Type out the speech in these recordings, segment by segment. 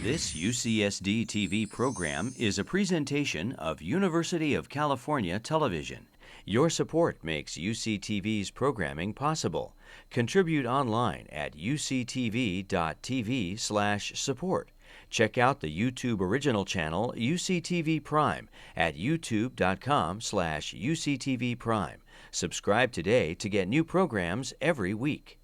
This UCSD TV program is a presentation of University of California Television. Your support makes UCTV's programming possible. Contribute online at uctv.tv/support. Check out the YouTube original channel UCTV Prime at youtube.com/UCTV Prime. Subscribe today to get new programs every week.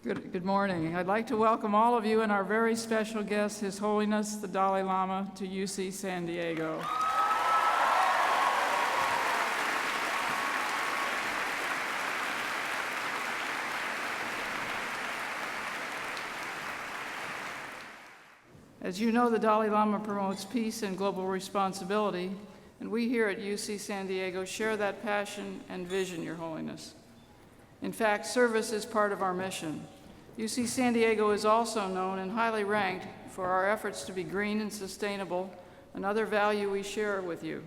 Good morning. I'd like to welcome all of you and our very special guest, His Holiness the Dalai Lama, to UC San Diego. As you know, the Dalai Lama promotes peace and global responsibility, and we here at UC San Diego share that passion and vision, Your Holiness. In fact, service is part of our mission. UC San Diego is also known and highly ranked for our efforts to be green and sustainable, another value we share with you.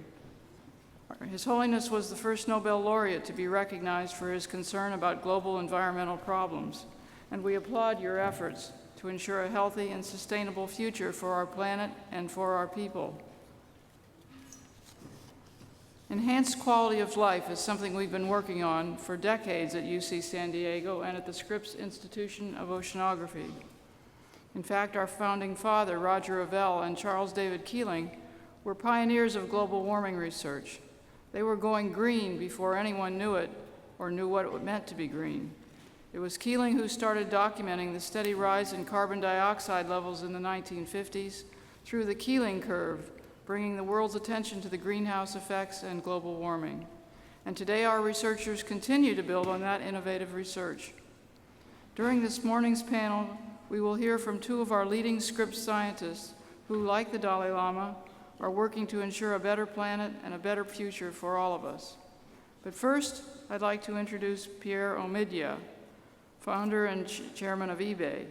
His Holiness was the first Nobel laureate to be recognized for his concern about global environmental problems, and we applaud your efforts to ensure a healthy and sustainable future for our planet and for our people. Enhanced quality of life is something we've been working on for decades at UC San Diego and at the Scripps Institution of Oceanography. In fact, our founding father, Roger Avell, and Charles David Keeling were pioneers of global warming research. They were going green before anyone knew it or knew what it meant to be green. It was Keeling who started documenting the steady rise in carbon dioxide levels in the 1950s through the Keeling curve, bringing the world's attention to the greenhouse effects and global warming. And today our researchers continue to build on that innovative research. During this morning's panel, we will hear from two of our leading Scripps scientists who, like the Dalai Lama, are working to ensure a better planet and a better future for all of us. But first, I'd like to introduce Pierre Omidyar, founder and chairman of eBay.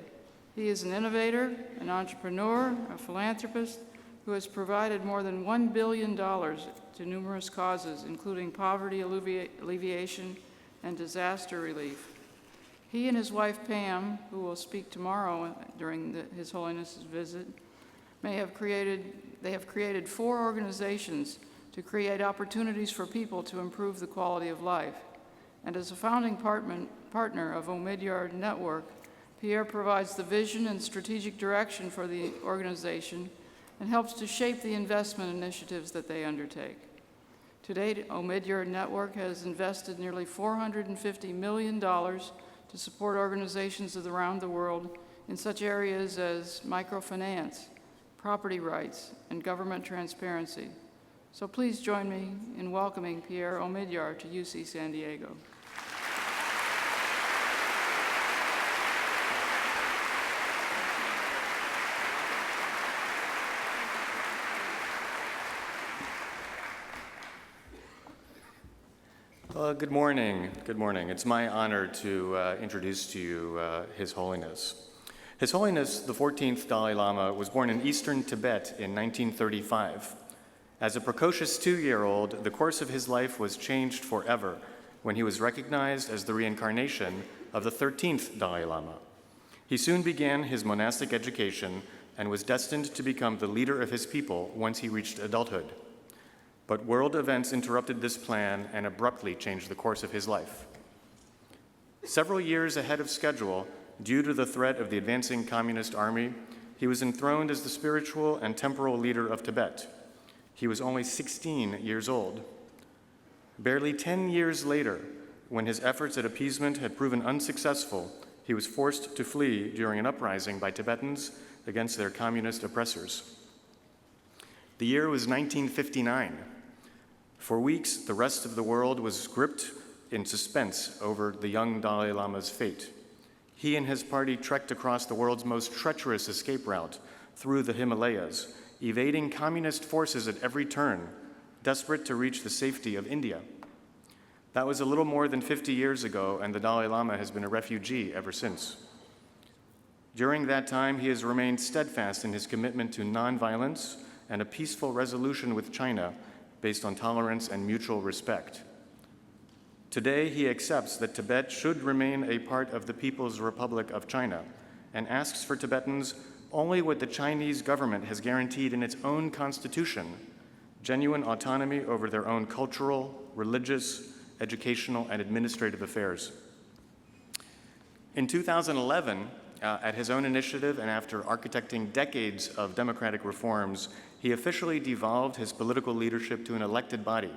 He is an innovator, an entrepreneur, a philanthropist, who has provided more than $1 billion to numerous causes, including poverty alleviation and disaster relief. He and his wife Pam, who will speak tomorrow during His Holiness's visit, they have created 4 organizations to create opportunities for people to improve the quality of life. And as a founding partner of Omidyar Network, Pierre provides the vision and strategic direction for the organization and helps to shape the investment initiatives that they undertake. To date, Omidyar Network has invested nearly $450 million to support organizations around the world in such areas as microfinance, property rights, and government transparency. So please join me in welcoming Pierre Omidyar to UC San Diego. Good morning. Good morning. It's my honor to introduce to you His Holiness. His Holiness, the 14th Dalai Lama, was born in eastern Tibet in 1935. As a precocious 2-year-old, the course of his life was changed forever when he was recognized as the reincarnation of the 13th Dalai Lama. He soon began his monastic education and was destined to become the leader of his people once he reached adulthood. But world events interrupted this plan and abruptly changed the course of his life. Several years ahead of schedule, due to the threat of the advancing communist army, he was enthroned as the spiritual and temporal leader of Tibet. He was only 16 years old. Barely 10 years later, when his efforts at appeasement had proven unsuccessful, he was forced to flee during an uprising by Tibetans against their communist oppressors. The year was 1959. For weeks, the rest of the world was gripped in suspense over the young Dalai Lama's fate. He and his party trekked across the world's most treacherous escape route through the Himalayas, evading communist forces at every turn, desperate to reach the safety of India. That was a little more than 50 years ago, and the Dalai Lama has been a refugee ever since. During that time, he has remained steadfast in his commitment to nonviolence and a peaceful resolution with China based on tolerance and mutual respect. Today, he accepts that Tibet should remain a part of the People's Republic of China and asks for Tibetans only what the Chinese government has guaranteed in its own constitution: genuine autonomy over their own cultural, religious, educational, and administrative affairs. In 2011, at his own initiative and after architecting decades of democratic reforms, he officially devolved his political leadership to an elected body.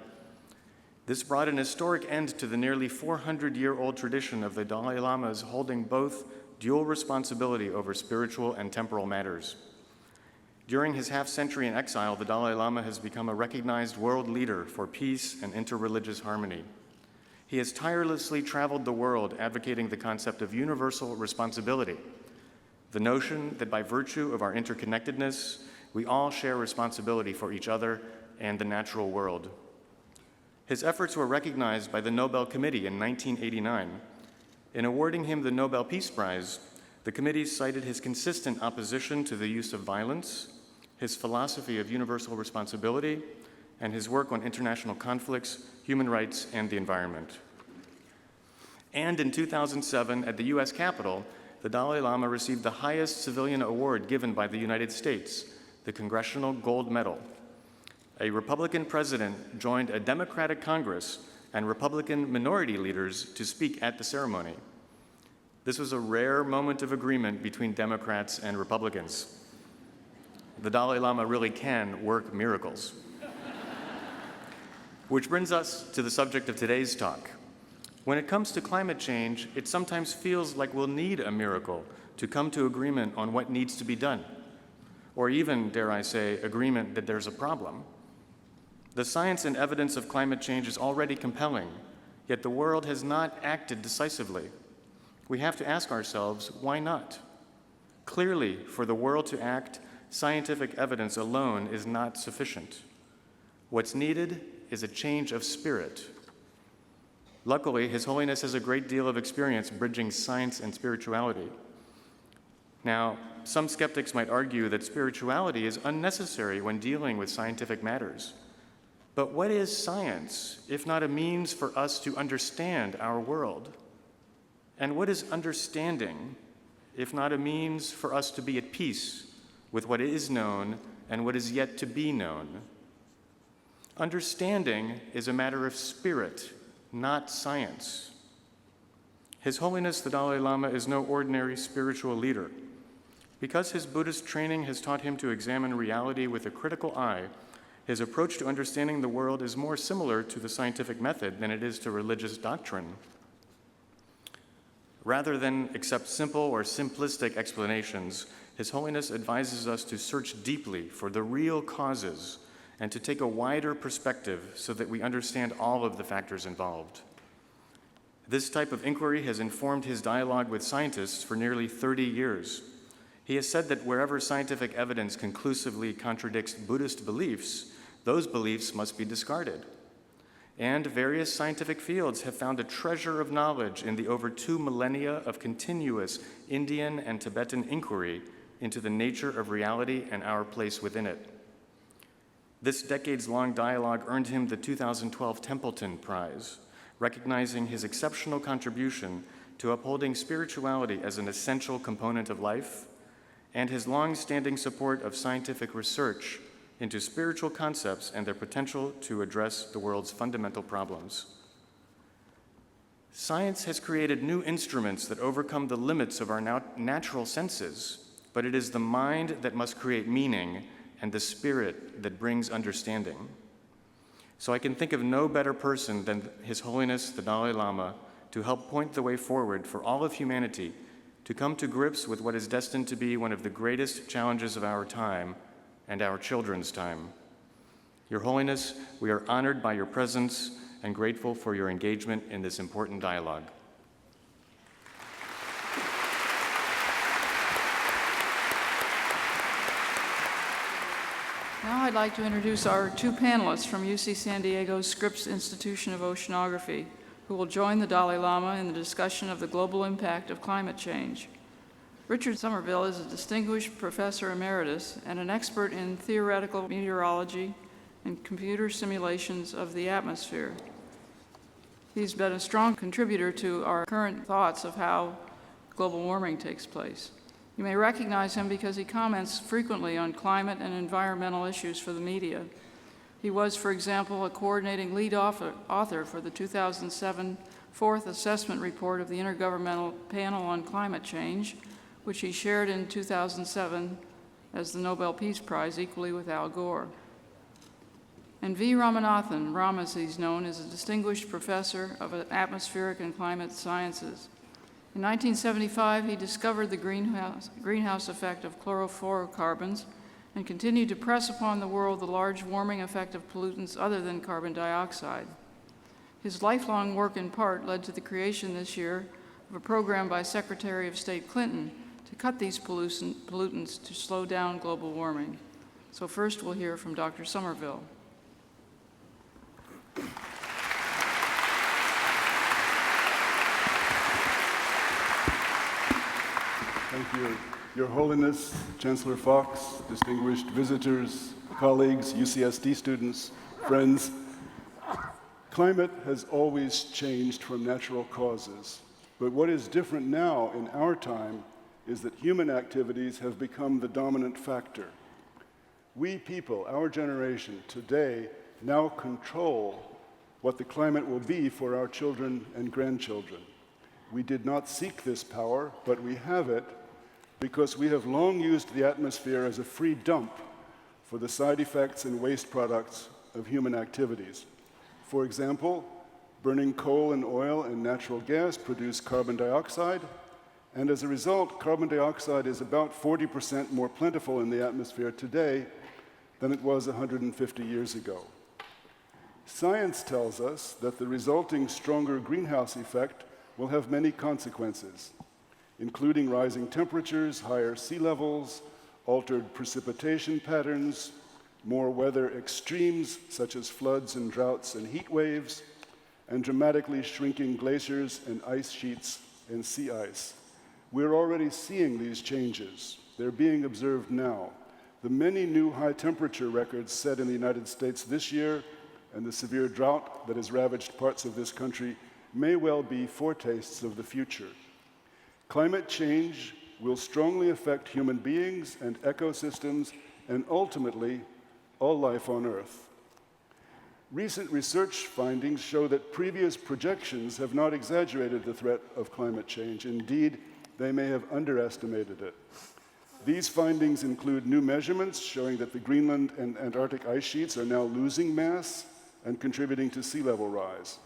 This brought an historic end to the nearly 400-year-old tradition of the Dalai Lamas holding both dual responsibility over spiritual and temporal matters. During his half-century in exile, the Dalai Lama has become a recognized world leader for peace and interreligious harmony. He has tirelessly traveled the world advocating the concept of universal responsibility, the notion that by virtue of our interconnectedness, we all share responsibility for each other and the natural world. His efforts were recognized by the Nobel Committee in 1989. In awarding him the Nobel Peace Prize, the committee cited his consistent opposition to the use of violence, his philosophy of universal responsibility, and his work on international conflicts, human rights, and the environment. And in 2007, at the US Capitol, the Dalai Lama received the highest civilian award given by the United States, the Congressional Gold Medal. A Republican president joined a Democratic Congress and Republican minority leaders to speak at the ceremony. This was a rare moment of agreement between Democrats and Republicans. The Dalai Lama really can work miracles. Which brings us to the subject of today's talk. When it comes to climate change, it sometimes feels like we'll need a miracle to come to agreement on what needs to be done, or even, dare I say, agreement that there's a problem. The science and evidence of climate change is already compelling, yet the world has not acted decisively. We have to ask ourselves, why not? Clearly, for the world to act, scientific evidence alone is not sufficient. What's needed is a change of spirit. Luckily, His Holiness has a great deal of experience bridging science and spirituality. Now, some skeptics might argue that spirituality is unnecessary when dealing with scientific matters. But what is science, if not a means for us to understand our world? And what is understanding, if not a means for us to be at peace with what is known and what is yet to be known? Understanding is a matter of spirit, not science. His Holiness the Dalai Lama is no ordinary spiritual leader. Because his Buddhist training has taught him to examine reality with a critical eye, his approach to understanding the world is more similar to the scientific method than it is to religious doctrine. Rather than accept simple or simplistic explanations, His Holiness advises us to search deeply for the real causes and to take a wider perspective so that we understand all of the factors involved. This type of inquiry has informed his dialogue with scientists for nearly 30 years. He has said that wherever scientific evidence conclusively contradicts Buddhist beliefs, those beliefs must be discarded. And various scientific fields have found a treasure of knowledge in the over 2 millennia of continuous Indian and Tibetan inquiry into the nature of reality and our place within it. This decades-long dialogue earned him the 2012 Templeton Prize, recognizing his exceptional contribution to upholding spirituality as an essential component of life, and his long-standing support of scientific research into spiritual concepts and their potential to address the world's fundamental problems. Science has created new instruments that overcome the limits of our natural senses, but it is the mind that must create meaning and the spirit that brings understanding. So I can think of no better person than His Holiness the Dalai Lama to help point the way forward for all of humanity to come to grips with what is destined to be one of the greatest challenges of our time and our children's time. Your Holiness, we are honored by your presence and grateful for your engagement in this important dialogue. Now I'd like to introduce our 2 panelists from UC San Diego's Scripps Institution of Oceanography, who will join the Dalai Lama in the discussion of the global impact of climate change. Richard Somerville is a distinguished professor emeritus and an expert in theoretical meteorology and computer simulations of the atmosphere. He's been a strong contributor to our current thoughts of how global warming takes place. You may recognize him because he comments frequently on climate and environmental issues for the media. He was, for example, a coordinating lead author for the 2007 Fourth Assessment Report of the Intergovernmental Panel on Climate Change, which he shared in 2007 as the Nobel Peace Prize, equally with Al Gore. And V. Ramanathan, Ram as he's known, is a distinguished professor of atmospheric and climate sciences. In 1975, he discovered the greenhouse effect of chlorofluorocarbons and continued to press upon the world the large warming effect of pollutants other than carbon dioxide. His lifelong work in part led to the creation this year of a program by Secretary of State Clinton to cut these pollutants to slow down global warming. So first we'll hear from Dr. Somerville. Thank you. Your Holiness, Chancellor Fox, distinguished visitors, colleagues, UCSD students, friends. Climate has always changed from natural causes, but what is different now in our time is that human activities have become the dominant factor. We people, our generation, today now control what the climate will be for our children and grandchildren. We did not seek this power, but we have it because we have long used the atmosphere as a free dump for the side effects and waste products of human activities. For example, burning coal and oil and natural gas produce carbon dioxide, and as a result, carbon dioxide is about 40% more plentiful in the atmosphere today than it was 150 years ago. Science tells us that the resulting stronger greenhouse effect will have many consequences, including rising temperatures, higher sea levels, altered precipitation patterns, more weather extremes such as floods and droughts and heat waves, and dramatically shrinking glaciers and ice sheets and sea ice. We're already seeing these changes. They're being observed now. The many new high temperature records set in the United States this year and the severe drought that has ravaged parts of this country may well be foretastes of the future. Climate change will strongly affect human beings and ecosystems and ultimately all life on Earth. Recent research findings show that previous projections have not exaggerated the threat of climate change. Indeed, they may have underestimated it. These findings include new measurements showing that the Greenland and Antarctic ice sheets are now losing mass and contributing to sea level rise.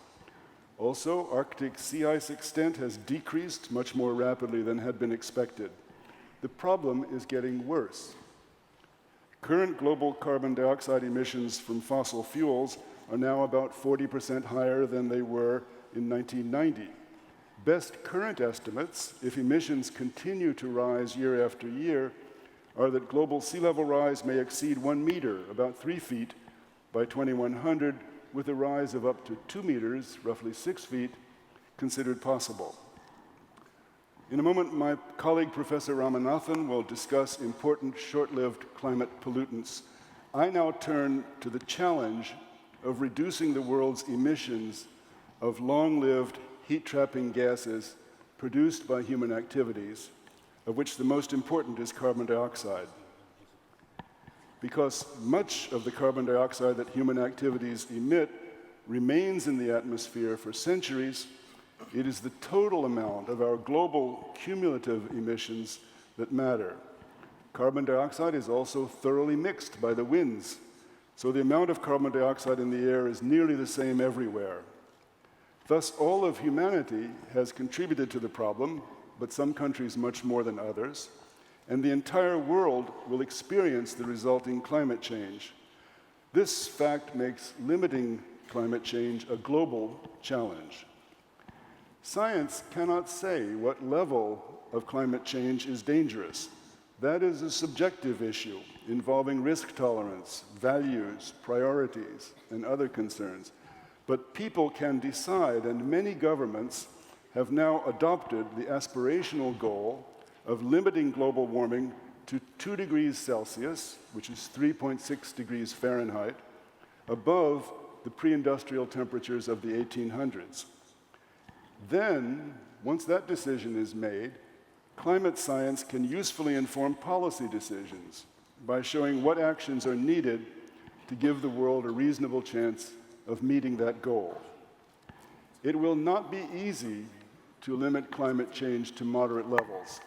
Also, Arctic sea ice extent has decreased much more rapidly than had been expected. The problem is getting worse. Current global carbon dioxide emissions from fossil fuels are now about 40% higher than they were in 1990. Best current estimates, if emissions continue to rise year after year, are that global sea level rise may exceed 1 meter, about 3 feet, by 2100, with a rise of up to 2 meters, roughly 6 feet, considered possible. In a moment, my colleague, Professor Ramanathan, will discuss important short-lived climate pollutants. I now turn to the challenge of reducing the world's emissions of long-lived heat-trapping gases produced by human activities, of which the most important is carbon dioxide. Because much of the carbon dioxide that human activities emit remains in the atmosphere for centuries, it is the total amount of our global cumulative emissions that matter. Carbon dioxide is also thoroughly mixed by the winds, so the amount of carbon dioxide in the air is nearly the same everywhere. Thus, all of humanity has contributed to the problem, but some countries much more than others, and the entire world will experience the resulting climate change. This fact makes limiting climate change a global challenge. Science cannot say what level of climate change is dangerous. That is a subjective issue involving risk tolerance, values, priorities, and other concerns. But people can decide, and many governments have now adopted the aspirational goal of limiting global warming to 2 degrees Celsius, which is 3.6 degrees Fahrenheit, above the pre-industrial temperatures of the 1800s. Then, once that decision is made, climate science can usefully inform policy decisions by showing what actions are needed to give the world a reasonable chance of meeting that goal. It will not be easy to limit climate change to moderate levels.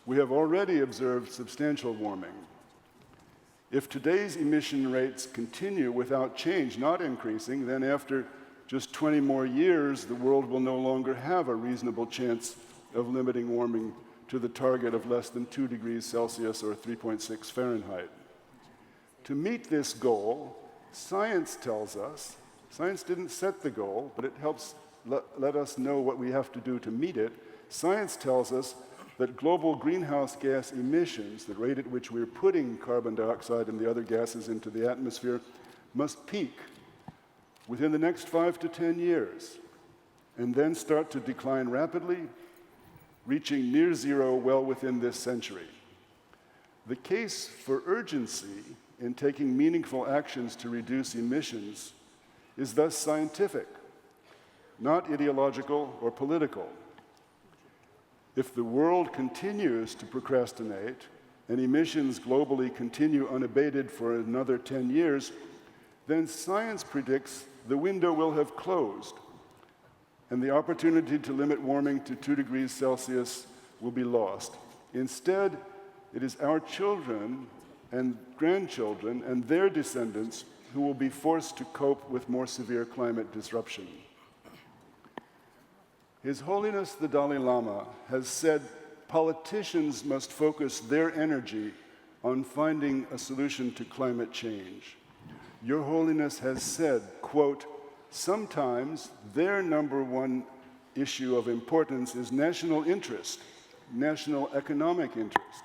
We have already observed substantial warming. If today's emission rates continue without change, not increasing, then after just 20 more years, the world will no longer have a reasonable chance of limiting warming to the target of less than 2 degrees Celsius or 3.6 Fahrenheit. To meet this goal, science tells us, science didn't set the goal, but it helps let us know what we have to do to meet it. Science tells us that global greenhouse gas emissions, the rate at which we're putting carbon dioxide and the other gases into the atmosphere, must peak within the next 5 to 10 years, and then start to decline rapidly, reaching near zero well within this century. The case for urgency in taking meaningful actions to reduce emissions is thus scientific, not ideological or political. If the world continues to procrastinate and emissions globally continue unabated for another 10 years, then science predicts the window will have closed, and the opportunity to limit warming to 2 degrees Celsius will be lost. Instead, it is our children and grandchildren and their descendants who will be forced to cope with more severe climate disruption. His Holiness the Dalai Lama has said politicians must focus their energy on finding a solution to climate change. Your Holiness has said, quote, sometimes their number one issue of importance is national interest, national economic interest,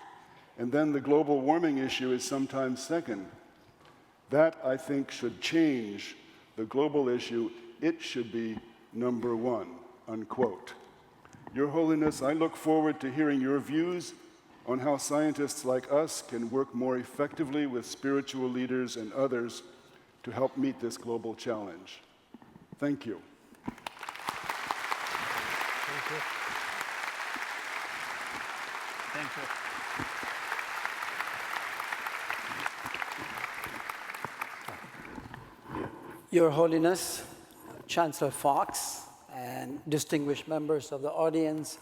and then the global warming issue is sometimes second. That, I think, should change. The global issue, it should be number one, unquote. Your Holiness, I look forward to hearing your views on how scientists like us can work more effectively with spiritual leaders and others to help meet this global challenge. Thank you. Thank you. Thank you. Your Holiness, Chancellor Fox, and distinguished members of the audience,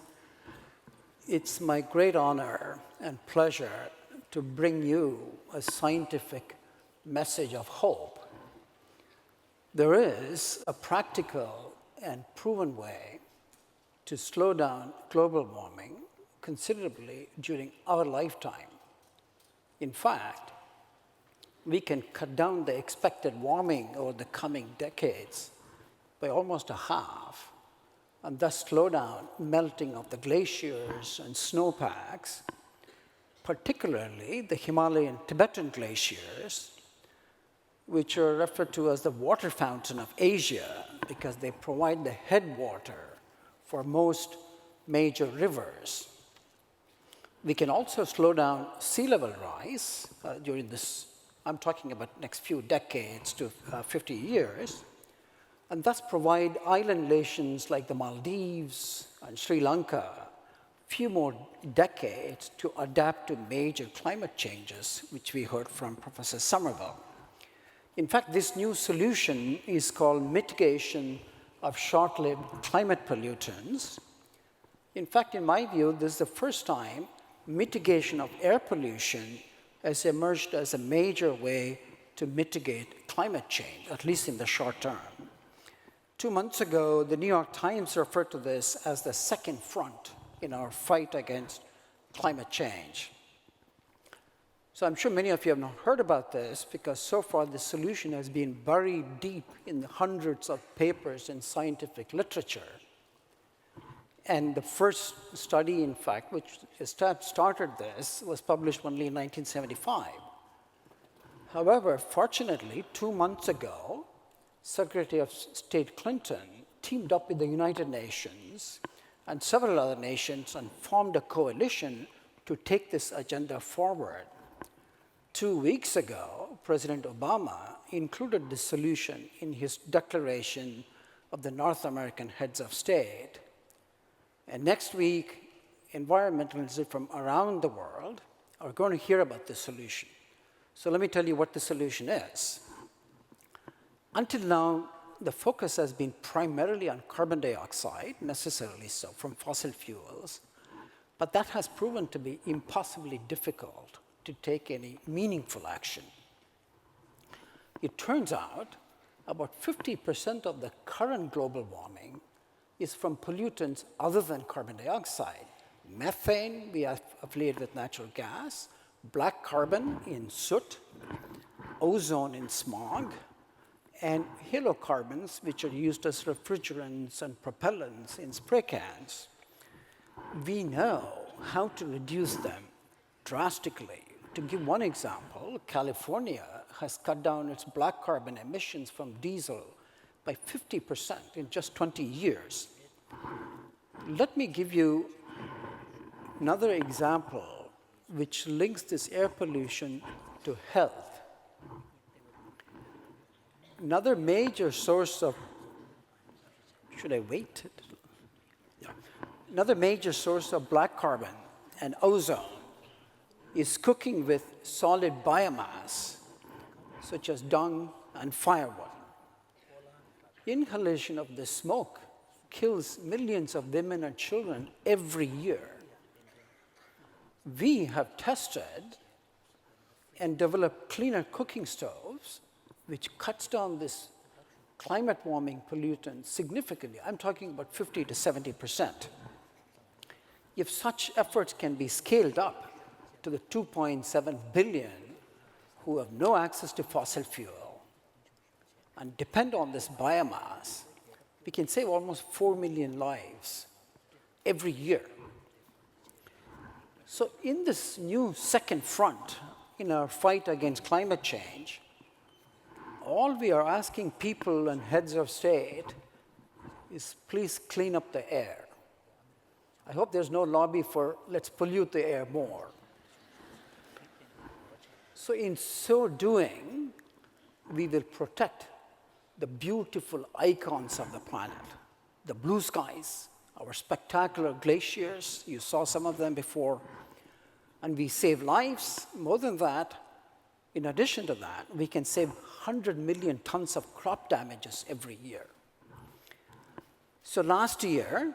it's my great honor and pleasure to bring you a scientific message of hope. There is a practical and proven way to slow down global warming considerably during our lifetime. In fact, we can cut down the expected warming over the coming decades by almost a half, and thus slow down melting of the glaciers and snowpacks, particularly the Himalayan Tibetan glaciers, which are referred to as the water fountain of Asia because they provide the headwater for most major rivers. We can also slow down sea level rise during this, I'm talking about next few decades to 50 years, and thus provide island nations like the Maldives and Sri Lanka few more decades to adapt to major climate changes, which we heard from Professor Somerville. In fact, this new solution is called mitigation of short-lived climate pollutants. In fact, in my view, this is the first time mitigation of air pollution has emerged as a major way to mitigate climate change, at least in the short term. 2 months ago, the New York Times referred to this as the second front in our fight against climate change. So I'm sure many of you have not heard about this because so far the solution has been buried deep in the hundreds of papers in scientific literature. And the first study, in fact, which started this was published only in 1975. However, fortunately, 2 months ago, Secretary of State Clinton teamed up with the United Nations and several other nations and formed a coalition to take this agenda forward. 2 weeks ago, President Obama included this solution in his declaration of the North American heads of state. And next week, environmentalists from around the world are going to hear about this solution. So let me tell you what the solution is. Until now, the focus has been primarily on carbon dioxide, necessarily so, from fossil fuels. But that has proven to be impossibly difficult to take any meaningful action. It turns out about 50% of the current global warming is from pollutants other than carbon dioxide. Methane, we are affiliated with natural gas, black carbon in soot, ozone in smog, and halocarbons, which are used as refrigerants and propellants in spray cans. We know how to reduce them drastically. To give one example, California has cut down its black carbon emissions from diesel by 50% in just 20 years. Let me give you another example which links this air pollution to health. Another major source of, should I wait? Yeah. Another major source of black carbon and ozone is cooking with solid biomass, such as dung and firewood. Inhalation of the smoke kills millions of women and children every year. We have tested and developed cleaner cooking stoves, which cuts down this climate warming pollutant significantly. I'm talking about 50 to 70%. If such efforts can be scaled up to the 2.7 billion who have no access to fossil fuel and depend on this biomass, we can save almost 4 million lives every year. So in this new second front in our fight against climate change, all we are asking people and heads of state is please clean up the air. I hope there's no lobby for let's pollute the air more. So in so doing, we will protect the beautiful icons of the planet, the blue skies, our spectacular glaciers, you saw some of them before, and we save lives. More than that, in addition to that, we can save 100 million tons of crop damages every year. So last year,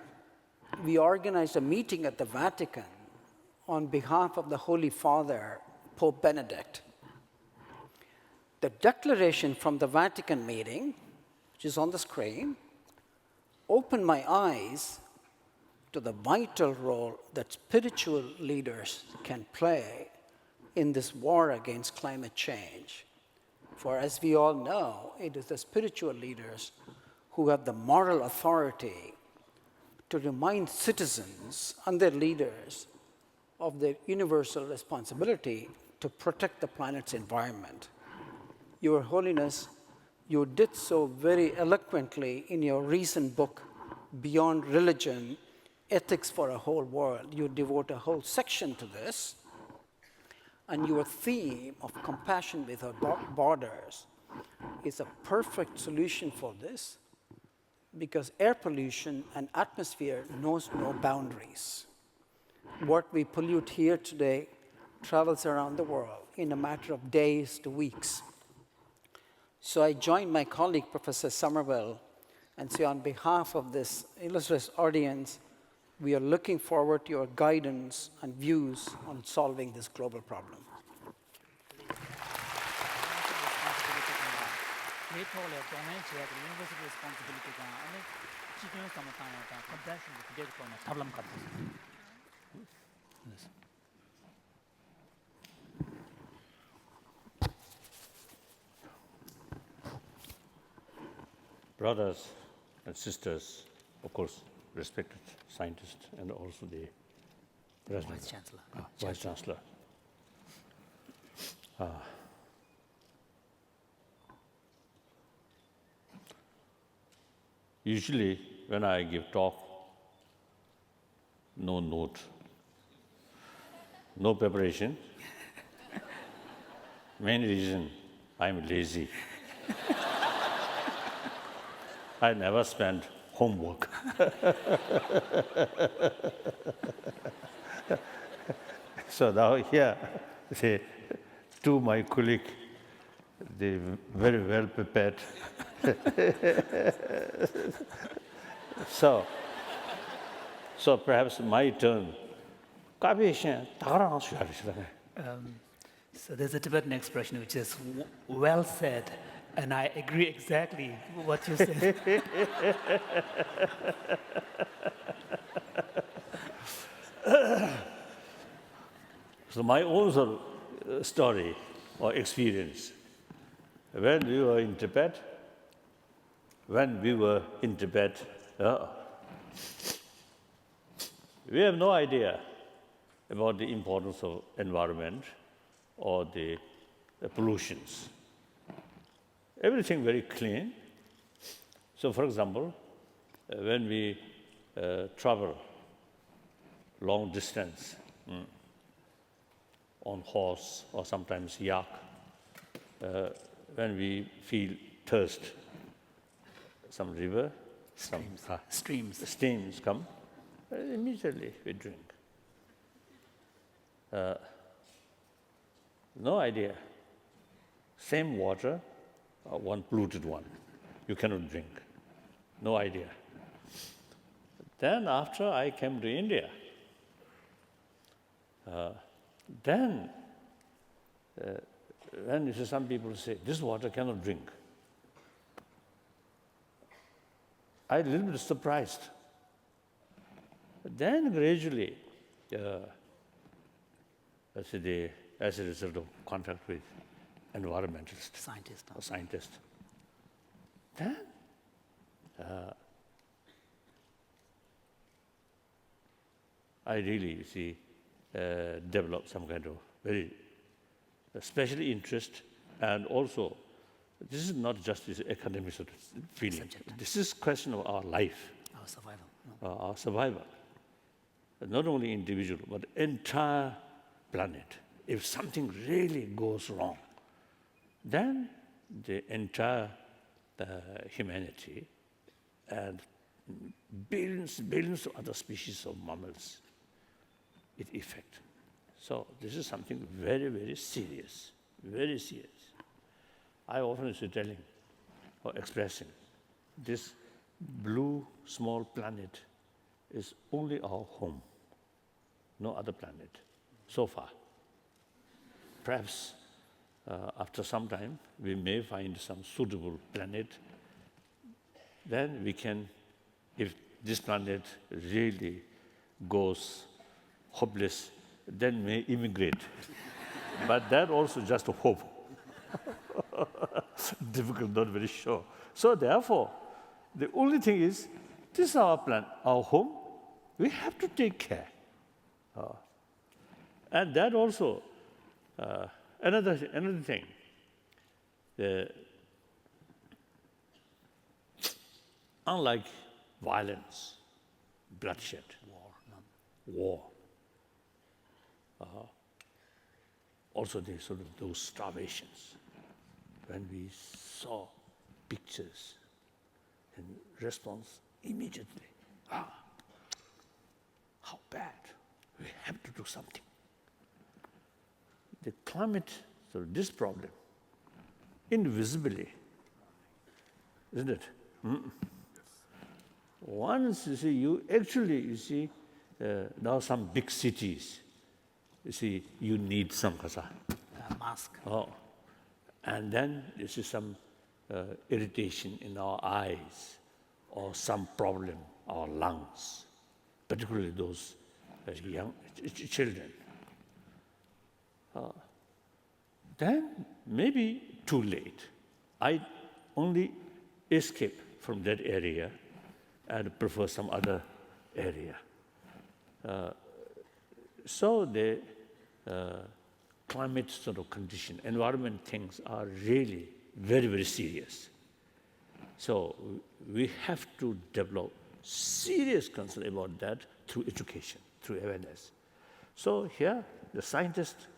we organized a meeting at the Vatican on behalf of the Holy Father, Pope Benedict. The declaration from the Vatican meeting, which is on the screen, opened my eyes to the vital role that spiritual leaders can play in this war against climate change. For as we all know, it is the spiritual leaders who have the moral authority to remind citizens and their leaders of their universal responsibility to protect the planet's environment. Your Holiness, you did so very eloquently in your recent book, Beyond Religion, Ethics for a Whole World. You devote a whole section to this. And your theme of compassion without borders is a perfect solution for this, because air pollution and atmosphere knows no boundaries. What we pollute here today travels around the world in a matter of days to weeks. So I joined my colleague, Professor Somerville, and say on behalf of this illustrious audience, we are looking forward to your guidance and views on solving this global problem. Brothers and sisters, of course, respected scientists, and also the President, Vice Chancellor. Usually, when I give talk, no note, no preparation. Main reason, I'm lazy. I never spend homework. So now here, say, to my colleague, they very well prepared. So perhaps my turn. So there's a Tibetan expression which is well said And I agree exactly with what you said. So my own sort of story or experience, when we were in Tibet, we have no idea about the importance of environment or the pollutions. Everything very clean. So for example, when we travel long distance on horse or sometimes yak, when we feel thirst, some river, streams come, immediately we drink. No idea. Same water, one polluted one, you cannot drink. No idea. Then after I came to India, then when you see some people say, this water cannot drink, I'm a little bit surprised. Then gradually, as a result of contact with environmentalists, scientists, then I really developed some kind of very special interest, and also this is not just this academic sort of feeling. Subject. This is question of our life, Our survival. our survival. Not only individual, but entire planet. If something really goes wrong, then the entire humanity and billions of other species of mammals, it affects. So this is something very, very serious, very serious. I often is telling or expressing, this blue small planet is only our home, no other planet, so far. Perhaps after some time, we may find some suitable planet. Then we can, if this planet really goes hopeless, then may immigrate. But that also just a hope. Difficult, not very sure. So therefore, the only thing is, this is our planet, our home. We have to take care. And that also, another thing, unlike violence, bloodshed, war, also there's sort of those starvations. When we saw pictures and response immediately, how bad, we have to do something. The climate, so this problem, invisibly, isn't it? Once you see, now some big cities, you need some Mask. And then you see some irritation in our eyes or some problem, our lungs, particularly those young children. Then maybe too late. I only escape from that area and prefer some other area. So the climate sort of condition, environment things are really very, very serious. So we have to develop serious concern about that through education, through awareness. So here, the scientists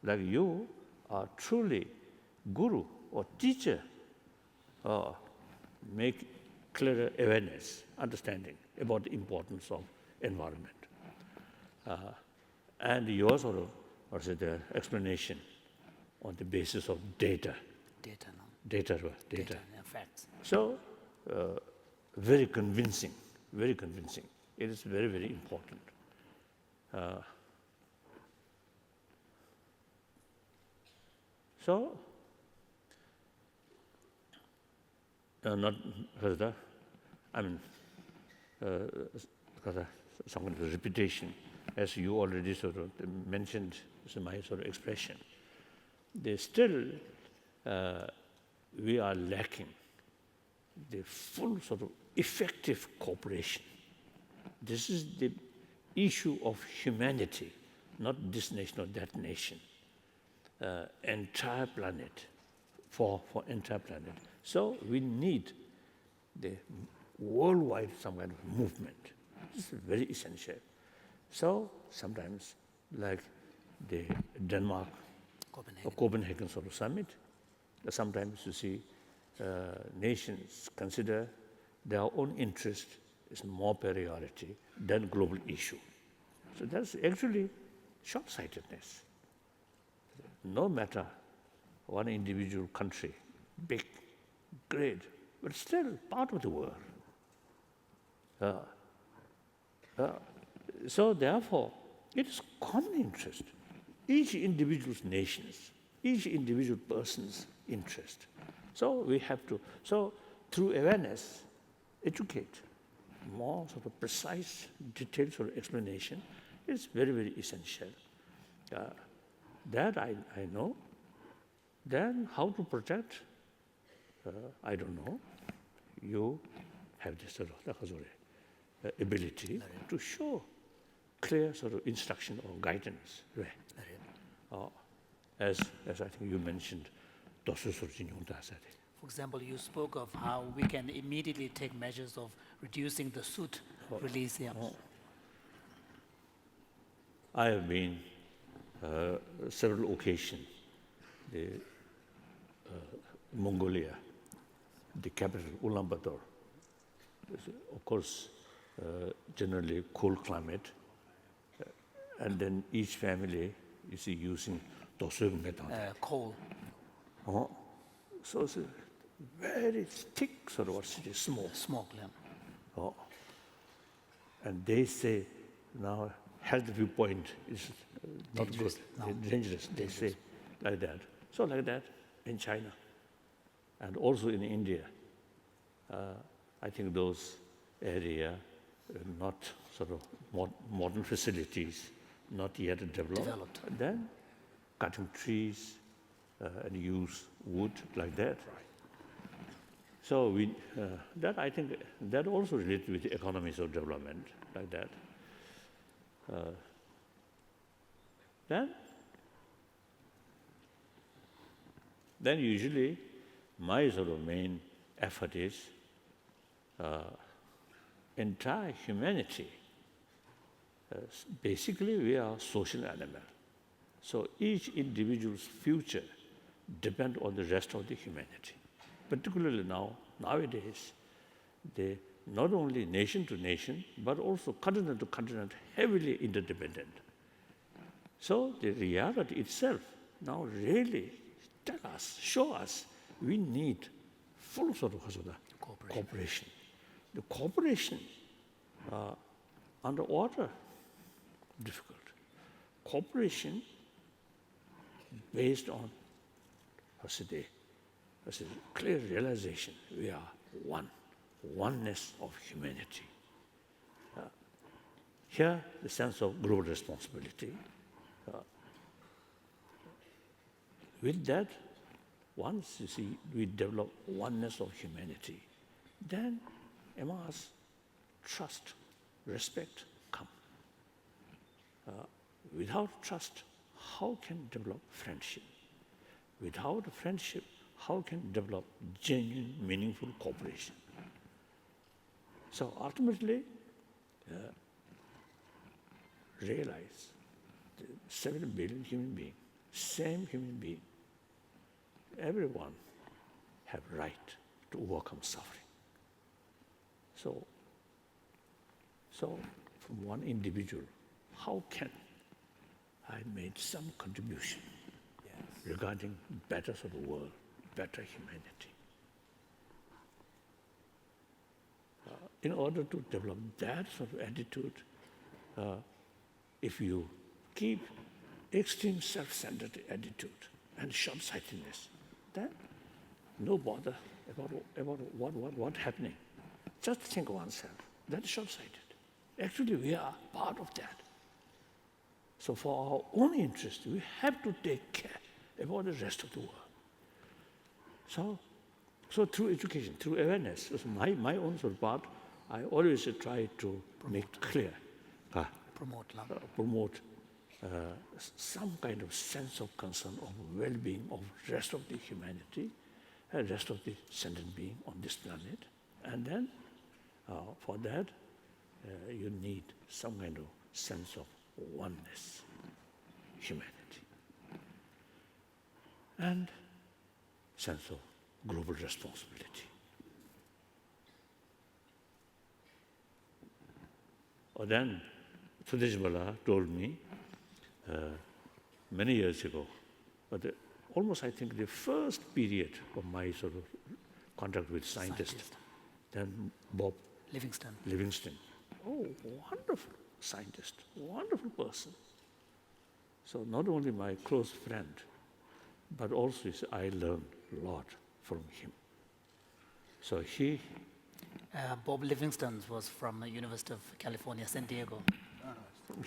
like you are truly guru or teacher, make clearer awareness, understanding about the importance of environment. And your sort of, the explanation on the basis of data. Data, yeah, facts. So, very convincing, very convincing. It is very, very important. So, not further. I mean, some kind of repetition, as you already sort of mentioned, is my sort of expression. They still, we are lacking the full sort of effective cooperation. This is the issue of humanity, not this nation or that nation. Entire planet, for entire planet. So we need the worldwide some kind of movement. This is very essential. So sometimes, like the Denmark Copenhagen sort of summit, sometimes you see nations consider their own interest is more priority than global issue. So that's actually short-sightedness. No matter one individual country, big, great, but still part of the world. So therefore, it is common interest. Each individual's nations, each individual person's interest. So we have to, so through awareness, educate, more sort of precise, detailed sort of explanation is very, very essential. That I know. Then how to protect, I don't know. You have this sort of ability to show clear sort of instruction or guidance. As I think you mentioned, For example, you spoke of how we can immediately take measures of reducing the soot release. Yeah. I have been several occasions, Mongolia, the capital, Ulaanbaatar. Of course, generally cool climate, and then each family is using tosug method. Coal. So it's a very thick sort of smoke. Smoke, yeah. And they say now health viewpoint is not Dangerous. good, No. dangerous. They say like that. So like that in China, and also in India. I think those area not sort of modern facilities, not yet developed. And then cutting trees and use wood like that. So we, that I think that also relates with the economies of development like that. Then usually my sort of main effort is entire humanity. Basically, we are social animal. So each individual's future depends on the rest of the humanity. Particularly nowadays, they not only nation to nation, but also continent to continent, heavily interdependent. So the reality itself now really show us, we need full sort of cooperation. The cooperation underwater, difficult. Cooperation based on a clear realization, we are oneness of humanity. Here, the sense of global responsibility. With that, once you see we develop oneness of humanity, then among us, trust, respect come. Without trust, how can develop friendship? Without friendship, how can develop genuine, meaningful cooperation? So ultimately, realize the 7 billion human beings, same human being, everyone have right to overcome suffering. So from one individual, how can I make some contribution regarding better sort of world, better humanity? In order to develop that sort of attitude, if you keep extreme self-centered attitude and short-sightedness, then no bother about what happening. Just think oneself. That's short-sighted. Actually, we are part of that. So for our own interest, we have to take care about the rest of the world. So through education, through awareness, so my own sort of part, I always try to make clear, promote some kind of sense of concern of well-being of rest of the humanity, rest of the sentient being on this planet. And then for that, you need some kind of sense of oneness, humanity, and sense of global responsibility. Then Sudeshbala told me many years ago, but almost I think the first period of my sort of contact with scientists, then Bob Livingston. Oh, wonderful scientist, wonderful person. So not only my close friend, but also I learned a lot from him. So he... Bob Livingston was from the University of California, San Diego.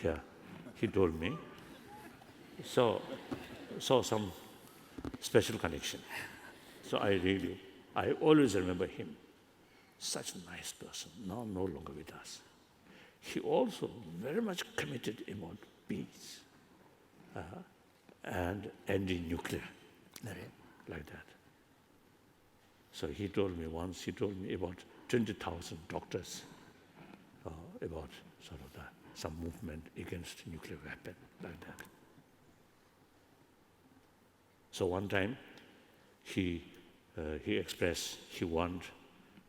Yeah, he told me. So some special connection. So I always remember him. Such a nice person, now no longer with us. He also very much committed about peace and ending nuclear, like that. So he told me once, about 20,000 doctors about sort of some movement against nuclear weapon, like that. So one time, he expressed he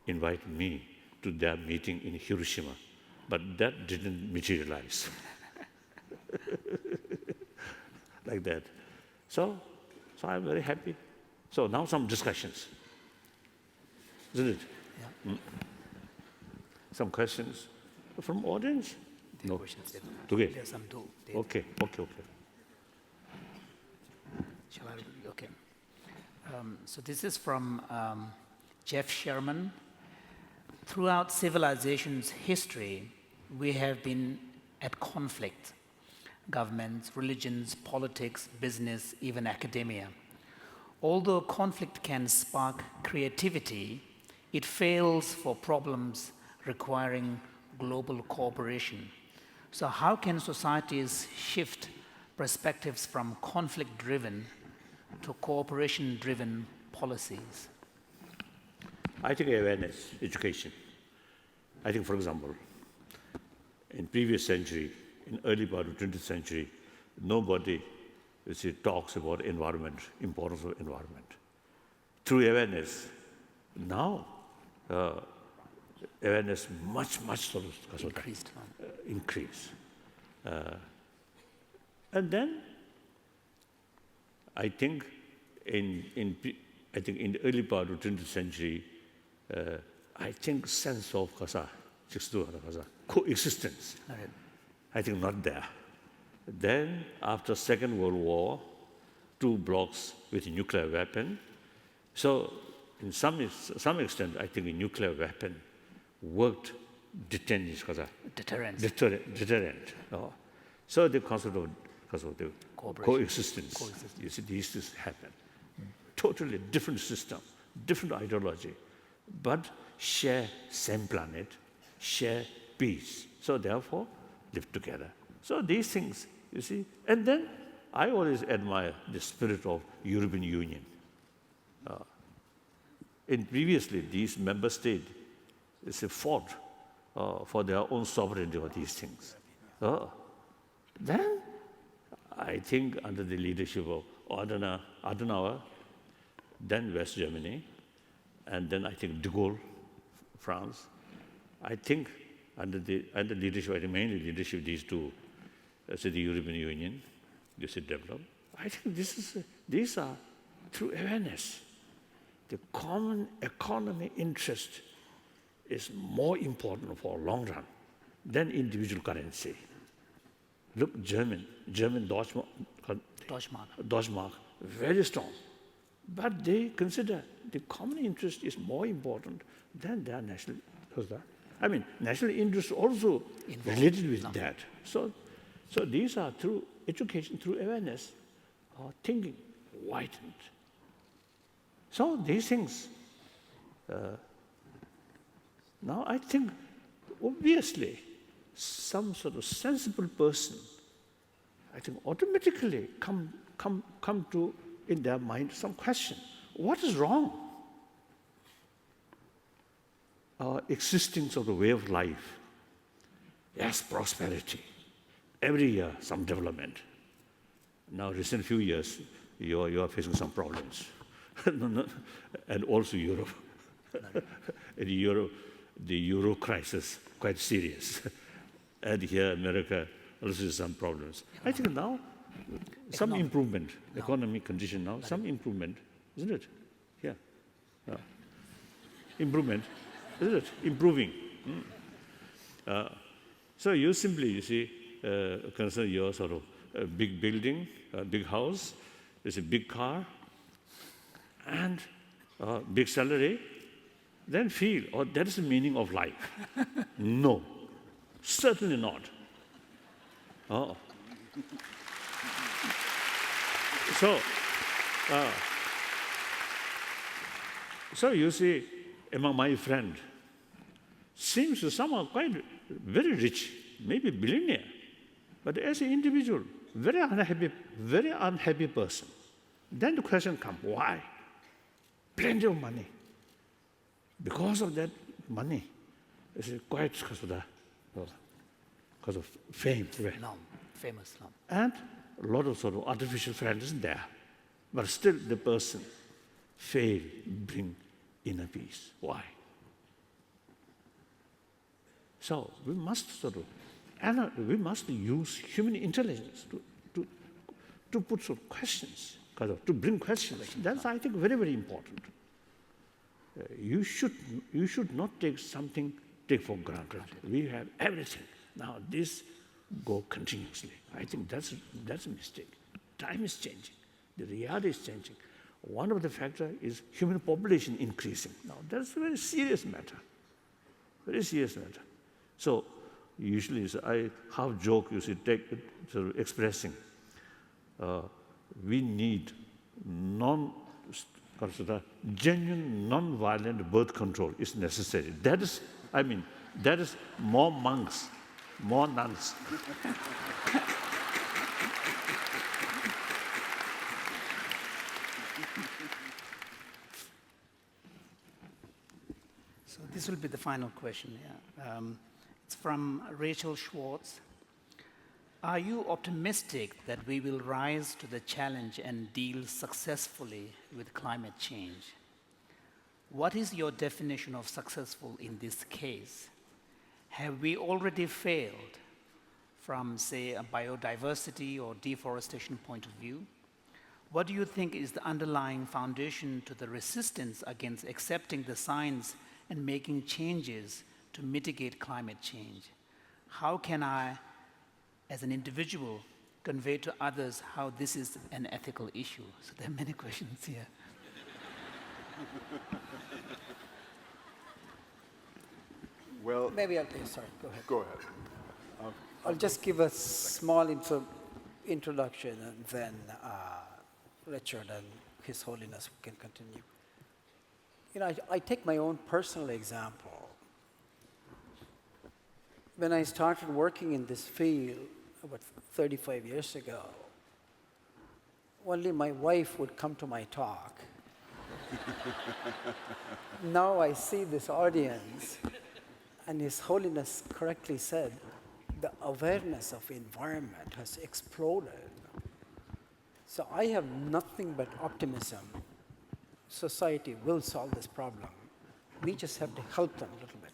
invite me to their meeting in Hiroshima, but that didn't materialize. Like that. So I'm very happy. So now some discussions, isn't it? Yeah. Some questions from audience? No. Questions. Okay. There's some too. Okay. Shall I? Okay. So this is from Jeff Sherman. Throughout civilization's history, we have been at conflict. Governments, religions, politics, business, even academia. Although conflict can spark creativity, it fails for problems requiring global cooperation. So how can societies shift perspectives from conflict-driven to cooperation-driven policies? I think awareness, education. I think, for example, in previous century, in early part of 20th century, nobody talks about environment, importance of environment. Through awareness, now awareness much sort of increase. And then I think in the early part of 20th century, I think sense of coexistence. Right. I think not there. Then after Second World War, two blocks with a nuclear weapon. So in some extent, I think a nuclear weapon worked deterrent. So the concept of the coexistence, you see, these things happen. Totally different system, different ideology, but share same planet, share peace. So therefore, live together. So these things, you see, and then I always admire the spirit of European Union. In previously, these member states fought for their own sovereignty of these things. Then I think under the leadership of Adenauer, then West Germany, and then I think de Gaulle, France. I think under leadership, mainly leadership of these two, the European Union, develop. I think these are through awareness. The common economy interest is more important for long run than individual currency. Look, German Deutschmark, very strong. But they consider the common interest is more important than their national. I mean, national interest also related with that. So these are through education, through awareness, thinking widened. So these things. Now I think, obviously, some sort of sensible person, I think, automatically come to in their mind some question: what is wrong? Our existing sort of way of life. Yes, prosperity. Every year, some development. Now, recent few years, you are facing some problems. And also Europe. In Europe, the Euro crisis, quite serious. And here, America, also some problems. I think now, some improvement, economic condition now, some improvement, isn't it? Yeah. Improvement, isn't it? Improving. So you simply, you see, consider your sort of a big building, a big house, there's a big car, and a big salary, then feel, oh, that is the meaning of life. No, certainly not. Oh. So you see, among my friends, seems to some are quite very rich, maybe billionaire, but as an individual, very unhappy person. Then the question comes, why? Plenty of money. Because of that money, it's quite because of fame. Right? Famous. And a lot of sort of artificial friends there. But still the person fail bring inner peace. Why? So we must we must use human intelligence to put sort of questions, to bring questions. That's, I think, very, very important. You should not take for granted. We have everything. Now this go continuously. I think that's a mistake. Time is changing. The reality is changing. One of the factors is human population increasing. Now that's a very serious matter. Very serious matter. So usually I half joke, you see, sort of expressing. We need genuine, non-violent birth control is necessary. That is more monks, more nuns. So this will be the final question. Yeah. It's from Rachel Schwartz. Are you optimistic that we will rise to the challenge and deal successfully with climate change? What is your definition of successful in this case? Have we already failed from, say, a biodiversity or deforestation point of view? What do you think is the underlying foundation to the resistance against accepting the science and making changes to mitigate climate change? How can I, as an individual, convey to others how this is an ethical issue? So there are many questions here. Well, Maybe sorry, go ahead. go ahead. I'll just give a small introduction, and then Richard and His Holiness can continue. You know, I take my own personal example. When I started working in this field about 35 years ago, only my wife would come to my talk. Now I see this audience, and His Holiness correctly said, the awareness of environment has exploded. So I have nothing but optimism. Society will solve this problem. We just have to help them a little bit.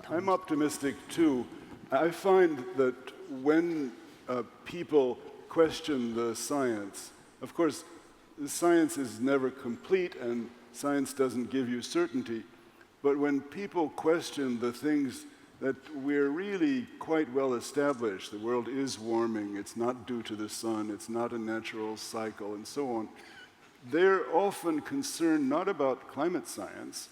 I'm optimistic too. I find that when people question the science, of course, the science is never complete, and science doesn't give you certainty. But when people question the things that we're really quite well established, the world is warming, it's not due to the sun, it's not a natural cycle, and so on, they're often concerned not about climate science,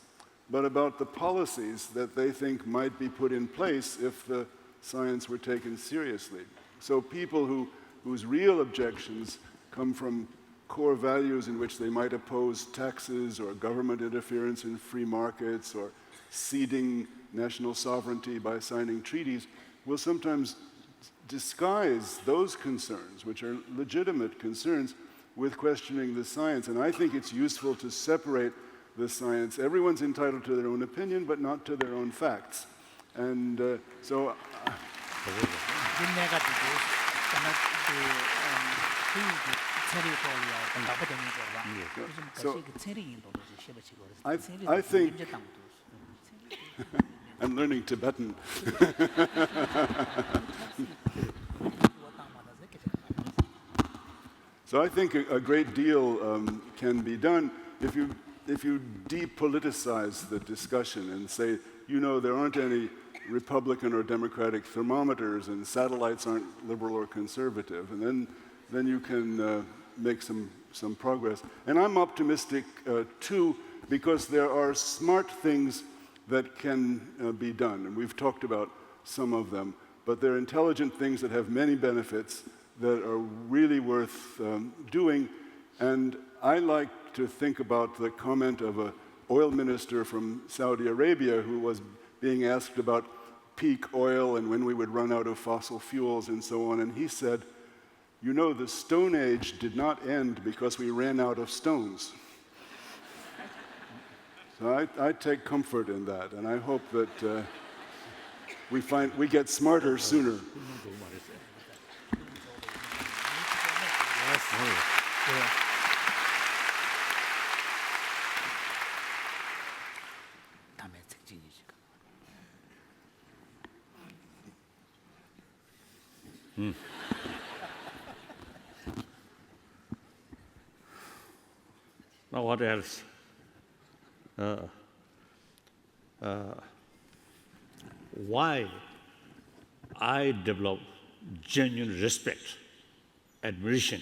but about the policies that they think might be put in place if the science were taken seriously. So people whose real objections come from core values in which they might oppose taxes or government interference in free markets or ceding national sovereignty by signing treaties, will sometimes disguise those concerns, which are legitimate concerns, with questioning the science. And I think it's useful to separate the science. Everyone's entitled to their own opinion, but not to their own facts. And so... I think I'm learning Tibetan. So I think a great deal can be done if you depoliticize the discussion and say, you know, there aren't any Republican or Democratic thermometers and satellites aren't liberal or conservative, and then you can make some progress. And I'm optimistic too, because there are smart things that can be done, and we've talked about some of them, but there are intelligent things that have many benefits that are really worth doing. And I like to think about the comment of an oil minister from Saudi Arabia who was being asked about peak oil and when we would run out of fossil fuels and so on, and he said, you know, the Stone Age did not end because we ran out of stones. So I take comfort in that, and I hope that we get smarter sooner. Now what else? Why I develop genuine respect, admiration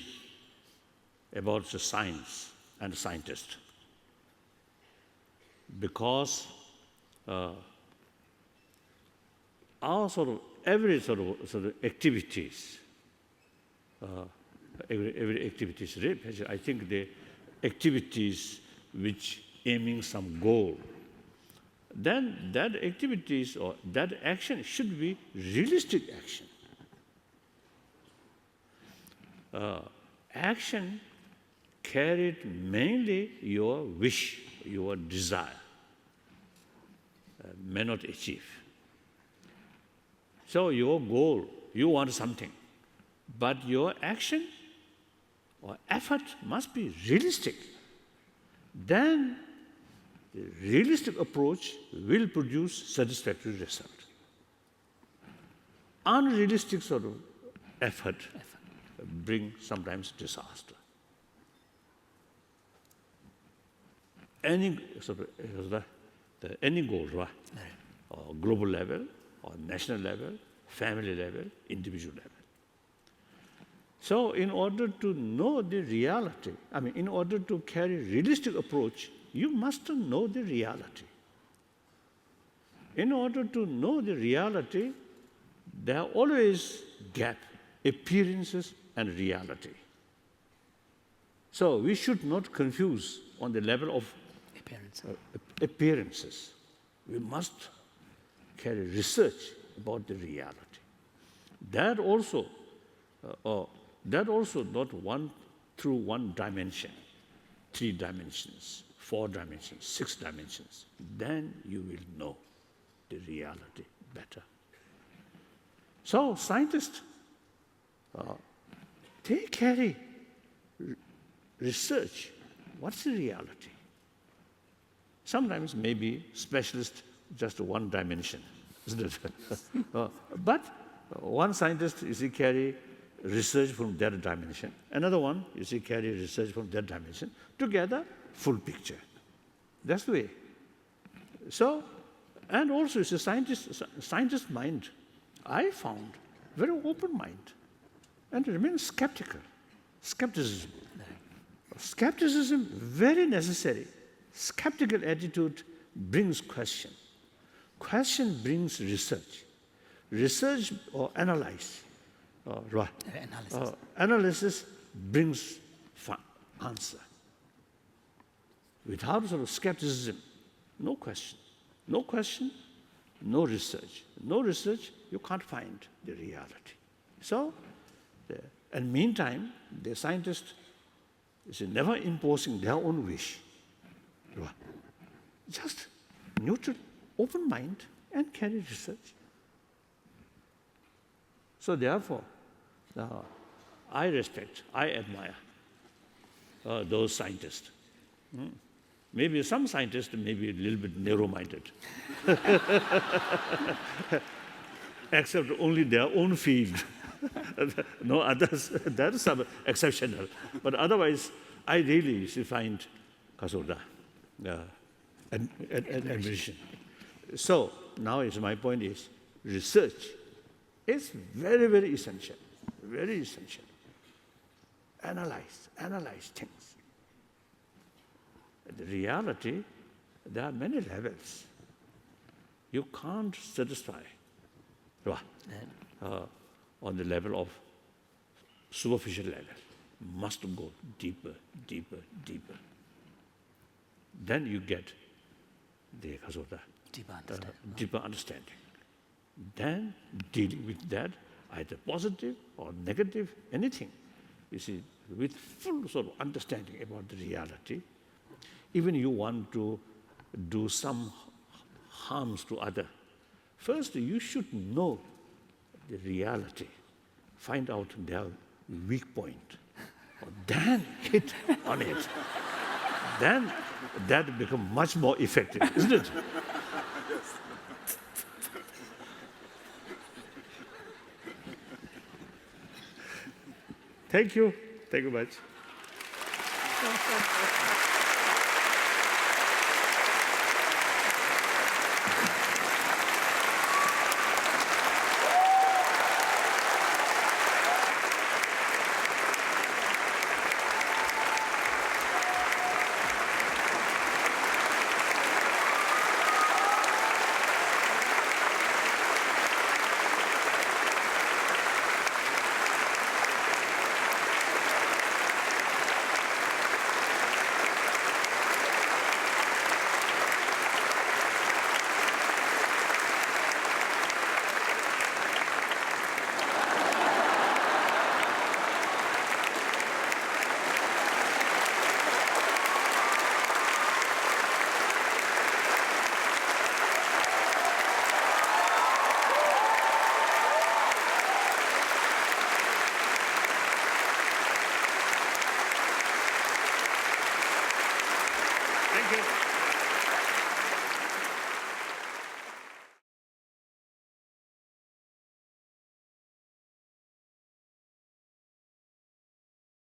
about the science and scientists. Because our every sort of activities, every activities, I think the activities which aiming some goal, then that activities or that action should be realistic action. Action carried mainly your wish, your desire, may not achieve. So your goal, you want something, but your action or effort must be realistic. Then the realistic approach will produce satisfactory result. Unrealistic sort of effort bring sometimes disaster. Any sort of any goal, right? Or global level, or national level, family level, individual level. So in order to know the reality, in order to carry realistic approach, you must know the reality. In order to know the reality, there are always gap, appearances and reality. So we should not confuse on the level of appearances. We must carry research about the reality. That also not one through one dimension, 3 dimensions, 4 dimensions, 6 dimensions. Then you will know the reality better. So scientists, they carry research. What's the reality? Sometimes maybe specialist just one dimension, isn't it? But one scientist, you see, carry research from that dimension. Another one, you see, carry research from that dimension. Together, full picture. That's the way. So, and also it's a scientist mind. I found very open mind and remain skeptical. Skepticism. Skepticism, very necessary. Skeptical attitude brings question. Question brings research. Research or analyze. Analysis brings answer. Without sort of skepticism, no question. No question, no research. No research, you can't find the reality. So, and meantime, the scientist is never imposing their own wish. Just neutral, open mind, and carry research. So therefore, I respect, I admire those scientists. Maybe some scientists may be a little bit narrow-minded, except only their own field. No others, that's exceptional. But otherwise, I really find Kasoda admiration. So now my point is, research is very, very essential, very essential. Analyze things. The reality, there are many levels. You can't satisfy on the level of superficial level. Must go deeper, deeper, deeper. Then you get the deeper understanding. Then dealing with that, either positive or negative, anything, you see, with full sort of understanding about the reality. Even you want to do some harms to other, first you should know the reality, find out their weak point, then hit on it. Then that becomes much more effective, isn't it? Thank you. Thank you much.